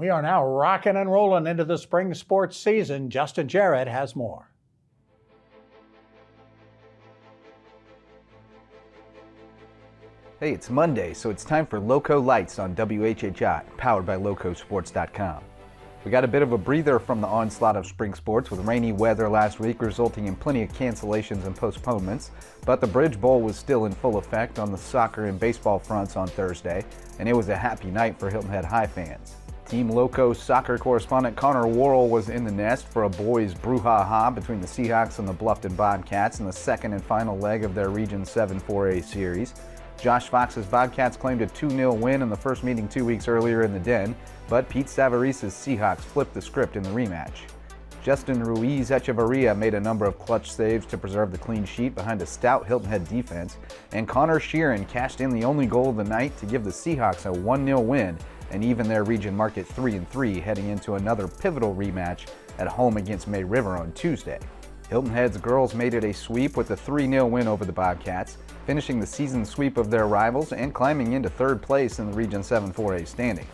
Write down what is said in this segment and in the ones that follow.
We are now rocking and rolling into the spring sports season. Justin Jarrett has more. Hey, it's Monday, so it's time for LowCo Lights on WHHI, powered by LowCoSports.com. We got a bit of a breather from the onslaught of spring sports with rainy weather last week resulting in plenty of cancellations and postponements, but the Bridge Bowl was still in full effect on the soccer and baseball fronts on Thursday, and it was a happy night for Hilton Head High fans. Team LowCo soccer correspondent Conner Worl was in the nest for a boys' brouhaha between the Seahawks and the Bluffton Bobcats in the second and final leg of their Region 7 4A series. Josh Fox's Bobcats claimed a 2-0 win in the first meeting 2 weeks earlier in the Den, but Pete Savarese's Seahawks flipped the script in the rematch. Justin Ruiz Echeverria made a number of clutch saves to preserve the clean sheet behind a stout Hilton Head defense, and Connor Sheeran cashed in the only goal of the night to give the Seahawks a 1-0 win and even their region mark at 3-3 heading into another pivotal rematch at home against May River on Tuesday. Hilton Head's girls made it a sweep with a 3-0 win over the Bobcats, finishing the season sweep of their rivals and climbing into third place in the Region 7 4A standings.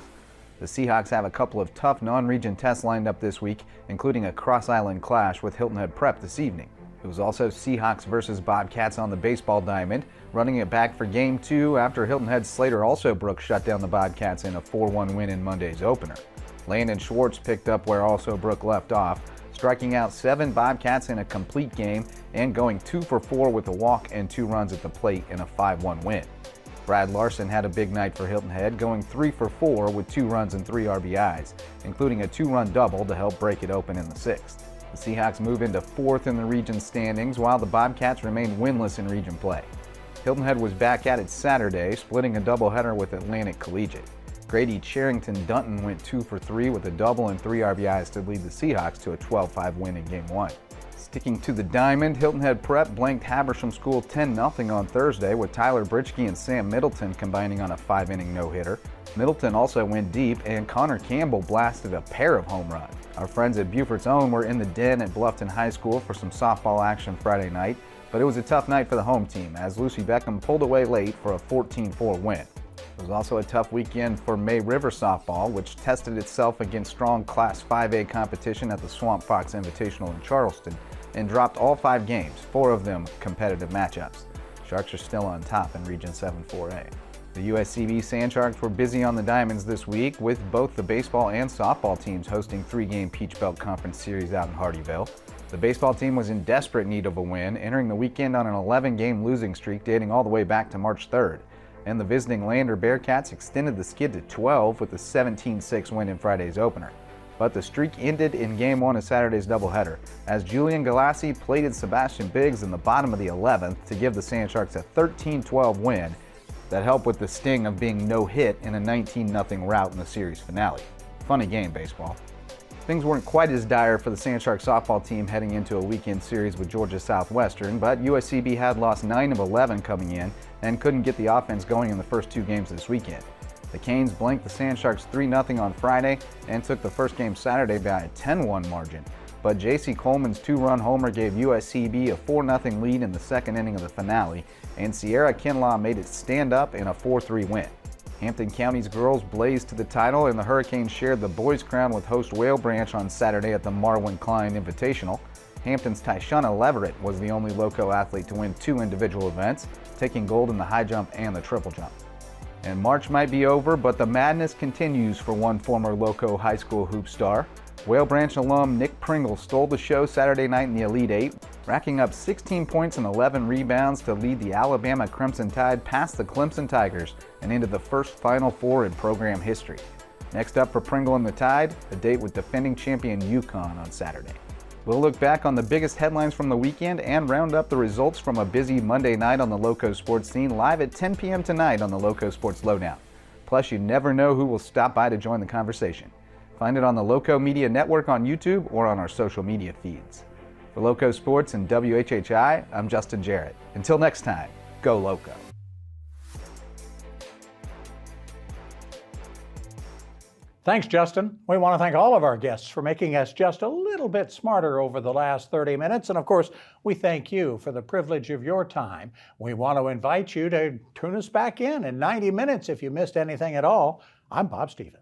The Seahawks have a couple of tough non-region tests lined up this week, including a cross-island clash with Hilton Head Prep this evening. It was also Seahawks versus Bobcats on the baseball diamond, running it back for Game 2 after Hilton Head's Slater Alsobrook shut down the Bobcats in a 4-1 win in Monday's opener. Landon Schwartz picked up where Alsobrook left off, striking out 7 Bobcats in a complete game and going 2 for 4 with a walk and 2 runs at the plate in a 5-1 win. Brad Larson had a big night for Hilton Head, going 3 for 4 with 2 runs and 3 RBIs, including a 2-run double to help break it open in the 6th. The Seahawks move into 4th in the region standings, while the Bobcats remain winless in region play. Hilton Head was back at it Saturday, splitting a doubleheader with Atlantic Collegiate. Grady Charrington-Dunton went 2 for 3 with a double and 3 RBIs to lead the Seahawks to a 12-5 win in Game 1. Sticking to the diamond, Hilton Head Prep blanked Habersham School 10-0 on Thursday with Tyler Britschke and Sam Middleton combining on a 5-inning no-hitter. Middleton also went deep, and Connor Campbell blasted a pair of home runs. Our friends at Beaufort's Own were in the Den at Bluffton High School for some softball action Friday night, but it was a tough night for the home team as Lucy Beckham pulled away late for a 14-4 win. It was also a tough weekend for May River softball, which tested itself against strong Class 5A competition at the Swamp Fox Invitational in Charleston and dropped all 5 games, 4 of them competitive matchups. Sharks are still on top in Region 7 4A. The USCB Sand Sharks were busy on the diamonds this week, with both the baseball and softball teams hosting 3-game Peach Belt Conference series out in Hardeeville. The baseball team was in desperate need of a win, entering the weekend on an 11-game losing streak dating all the way back to March 3rd. And the visiting Lander Bearcats extended the skid to 12 with a 17-6 win in Friday's opener. But the streak ended in Game 1 of Saturday's doubleheader, as Julian Galassi plated Sebastian Biggs in the bottom of the 11th to give the Sand Sharks a 13-12 win that helped with the sting of being no-hit in a 19-0 rout in the series finale. Funny game, baseball. Things weren't quite as dire for the Sand Sharks softball team heading into a weekend series with Georgia Southwestern, but USCB had lost 9 of 11 coming in and couldn't get the offense going in the first 2 games this weekend. The Canes blanked the Sand Sharks 3-0 on Friday and took the first game Saturday by a 10-1 margin, but J.C. Coleman's 2-run homer gave USCB a 4-0 lead in the second inning of the finale, and Sierra Kinlaw made it stand up in a 4-3 win. Hampton County's girls blazed to the title, and the Hurricanes shared the boys' crown with host Whale Branch on Saturday at the Marwin Klein Invitational. Hampton's Tyshana Leverett was the only LowCo athlete to win 2 individual events, taking gold in the high jump and the triple jump. And March might be over, but the madness continues for one former LowCo high school hoop star. Whale Branch alum Nick Pringle stole the show Saturday night in the Elite 8, racking up 16 points and 11 rebounds to lead the Alabama Crimson Tide past the Clemson Tigers and into the first Final Four in program history. Next up for Pringle and the Tide, a date with defending champion UConn on Saturday. We'll look back on the biggest headlines from the weekend and round up the results from a busy Monday night on the LowCo sports scene live at 10 p.m. tonight on the LowCo Sports Lowdown. Plus, you never know who will stop by to join the conversation. Find it on the LowCo Media Network on YouTube or on our social media feeds. For LowCo Sports and WHHI, I'm Justin Jarrett. Until next time, go LowCo. Thanks, Justin. We want to thank all of our guests for making us just a little bit smarter over the last 30 minutes. And of course, we thank you for the privilege of your time. We want to invite you to tune us back in 90 minutes if you missed anything at all. I'm Bob Stevens.